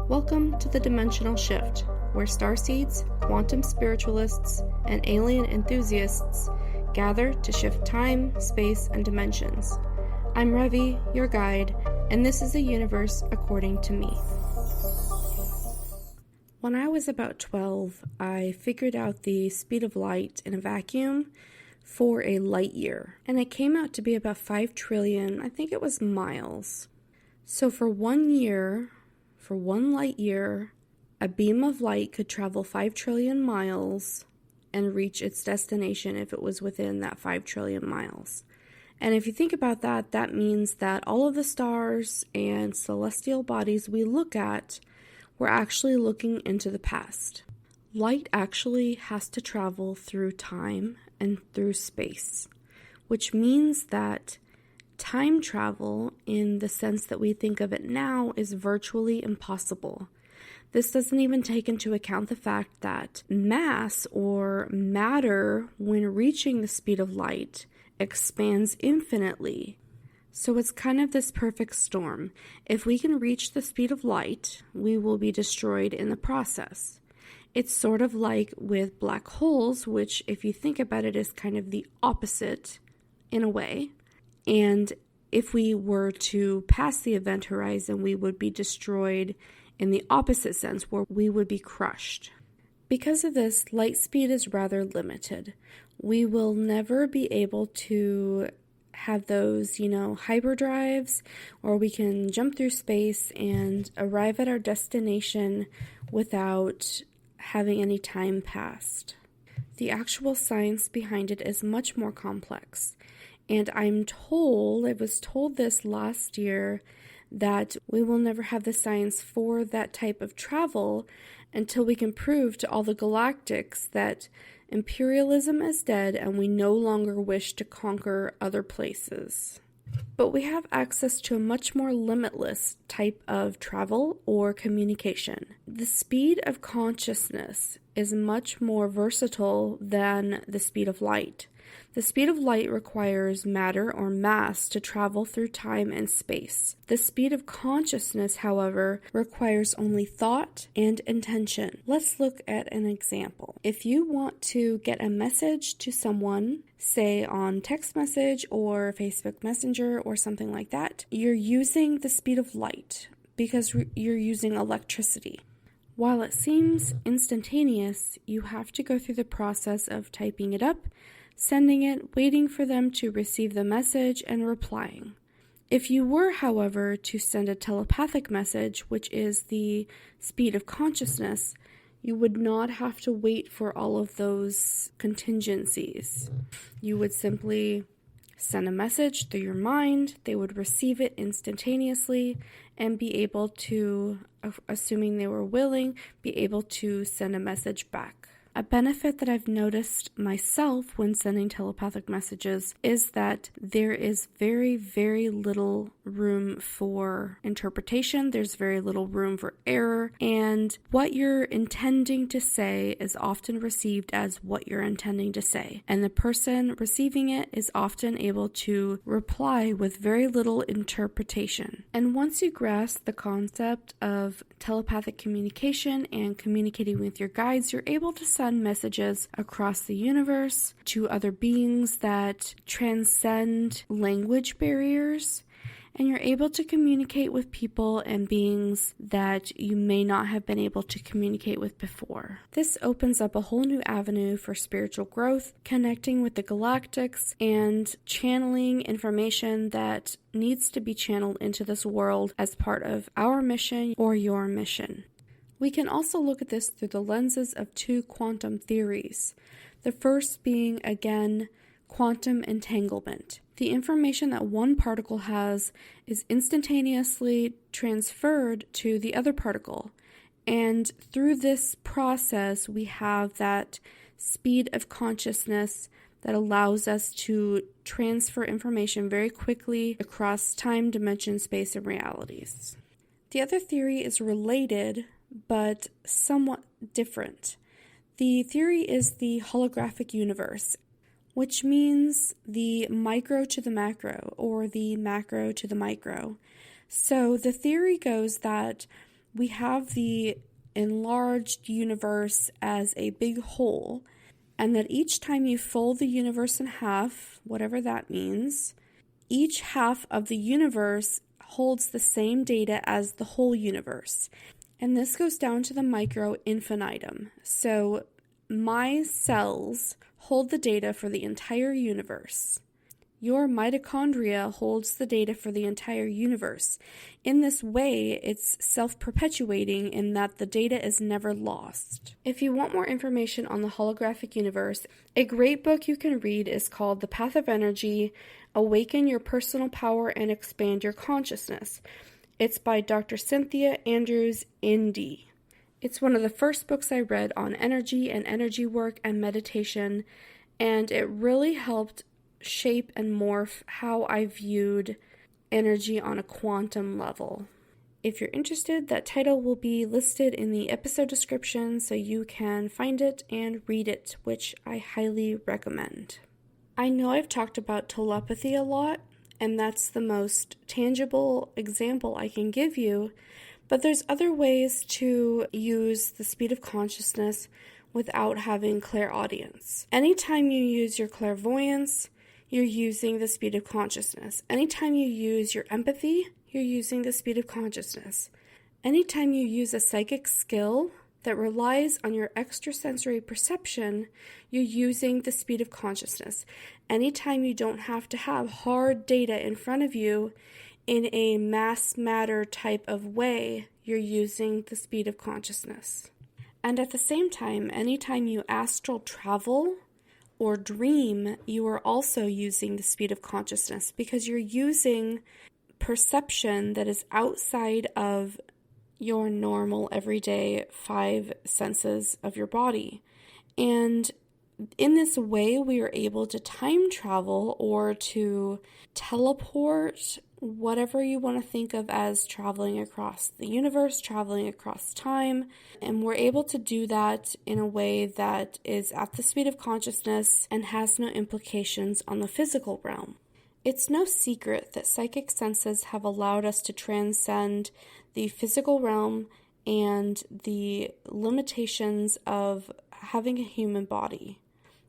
Welcome to the Dimensional Shift, where starseeds, quantum spiritualists, and alien enthusiasts gather to shift time, space, and dimensions. I'm Revi, your guide, and this is a universe according to me. When I was about 12, I figured out the speed of light in a vacuum for a light year, and it came out to be about 5 trillion, I think it was miles. So for 1 year, for 1 light year, a beam of light could travel 5 trillion miles and reach its destination if it was within that 5 trillion miles. And if you think about that, that means that all of the stars and celestial bodies we look at, we're actually looking into the past. Light actually has to travel through time and through space, which means that time travel, in the sense that we think of it now, is virtually impossible. This doesn't even take into account the fact that mass or matter, when reaching the speed of light, expands infinitely. So it's kind of this perfect storm. If we can reach the speed of light, we will be destroyed in the process. It's sort of like with black holes, which, if you think about it, is kind of the opposite in a way. And if we were to pass the event horizon, we would be destroyed in the opposite sense, where we would be crushed. Because of this, light speed is rather limited. We will never be able to have those, hyperdrives, or we can jump through space and arrive at our destination without having any time passed. The actual science behind it is much more complex. And I was told this last year, that we will never have the science for that type of travel until we can prove to all the galactics that imperialism is dead and we no longer wish to conquer other places. But we have access to a much more limitless type of travel or communication. The speed of consciousness is much more versatile than the speed of light. The speed of light requires matter or mass to travel through time and space. The speed of consciousness, however, requires only thought and intention. Let's look at an example. If you want to get a message to someone, say on text message or Facebook Messenger or something like that, you're using the speed of light because you're using electricity. While it seems instantaneous, you have to go through the process of typing it up, sending it, waiting for them to receive the message, and replying. If you were, however, to send a telepathic message, which is the speed of consciousness, you would not have to wait for all of those contingencies. You would simply send a message through your mind, they would receive it instantaneously, and be able to, assuming they were willing, be able to send a message back. A benefit that I've noticed myself when sending telepathic messages is that there is very, very little room for interpretation. There's very little room for error. And what you're intending to say is often received as what you're intending to say. And the person receiving it is often able to reply with very little interpretation. And once you grasp the concept of telepathic communication and communicating with your guides, you're able to send messages across the universe to other beings that transcend language barriers, and you're able to communicate with people and beings that you may not have been able to communicate with before. This opens up a whole new avenue for spiritual growth, connecting with the galactics, and channeling information that needs to be channeled into this world as part of our mission or your mission. We can also look at this through the lenses of 2 quantum theories. The first being, again, quantum entanglement. The information that one particle has is instantaneously transferred to the other particle. And through this process, we have that speed of consciousness that allows us to transfer information very quickly across time, dimension, space, and realities. The other theory is related, but somewhat different. The theory is the holographic universe, which means the micro to the macro, or the macro to the micro. So the theory goes that we have the enlarged universe as a big whole, and that each time you fold the universe in half, whatever that means, each half of the universe holds the same data as the whole universe. And this goes down to the micro infinitum. So my cells hold the data for the entire universe. Your mitochondria holds the data for the entire universe. In this way, it's self-perpetuating in that the data is never lost. If you want more information on the holographic universe, a great book you can read is called The Path of Energy, Awaken Your Personal Power and Expand Your Consciousness. It's by Dr. Synthia Andrews, ND. It's one of the first books I read on energy and energy work and meditation, and it really helped shape and morph how I viewed energy on a quantum level. If you're interested, that title will be listed in the episode description so you can find it and read it, which I highly recommend. I know I've talked about telepathy a lot, and that's the most tangible example I can give you, but there's other ways to use the speed of consciousness without having clairaudience. Anytime you use your clairvoyance, you're using the speed of consciousness. Anytime you use your empathy, you're using the speed of consciousness. Anytime you use a psychic skill that relies on your extrasensory perception, you're using the speed of consciousness. Anytime you don't have to have hard data in front of you in a mass matter type of way, you're using the speed of consciousness. And at the same time, anytime you astral travel or dream, you are also using the speed of consciousness because you're using perception that is outside of your normal everyday 5 senses of your body. And in this way, we are able to time travel or to teleport, whatever you want to think of as traveling across the universe, traveling across time. And we're able to do that in a way that is at the speed of consciousness and has no implications on the physical realm. It's no secret that psychic senses have allowed us to transcend the physical realm and the limitations of having a human body.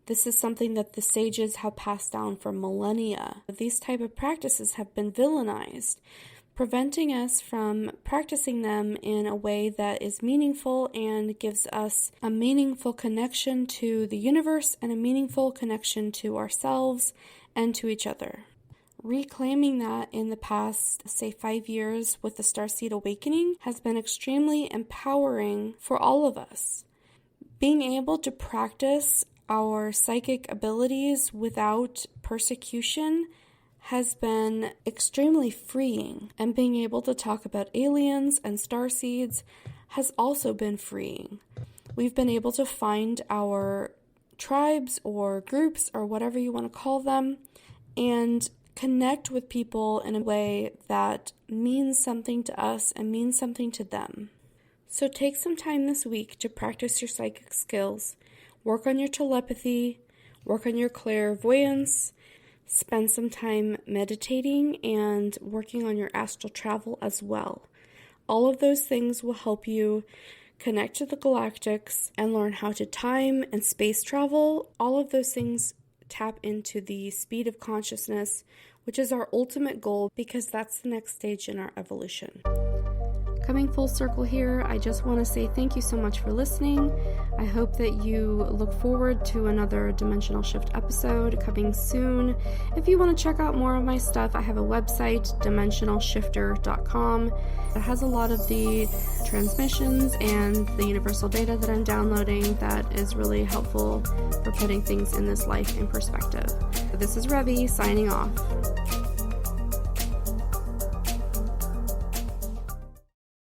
This is something that the sages have passed down for millennia. These type of practices have been villainized, preventing us from practicing them in a way that is meaningful and gives us a meaningful connection to the universe and a meaningful connection to ourselves and to each other. Reclaiming that in the past, say 5 years with the Starseed Awakening has been extremely empowering for all of us. Being able to practice our psychic abilities without persecution has been extremely freeing, and being able to talk about aliens and starseeds has also been freeing. We've been able to find our tribes or groups or whatever you want to call them and connect with people in a way that means something to us and means something to them. So take some time this week to practice your psychic skills. Work on your telepathy, work on your clairvoyance, spend some time meditating and working on your astral travel as well. All of those things will help you connect to the galactics and learn how to time and space travel. All of those things tap into the speed of consciousness, which is our ultimate goal because that's the next stage in our evolution. Coming full circle here, I just want to say thank you so much for listening. I hope that you look forward to another Dimensional Shift episode coming soon. If you want to check out more of my stuff, I have a website, dimensionalshifter.com. It has a lot of the transmissions and the universal data that I'm downloading that is really helpful for putting things in this life in perspective. This is Revi signing off.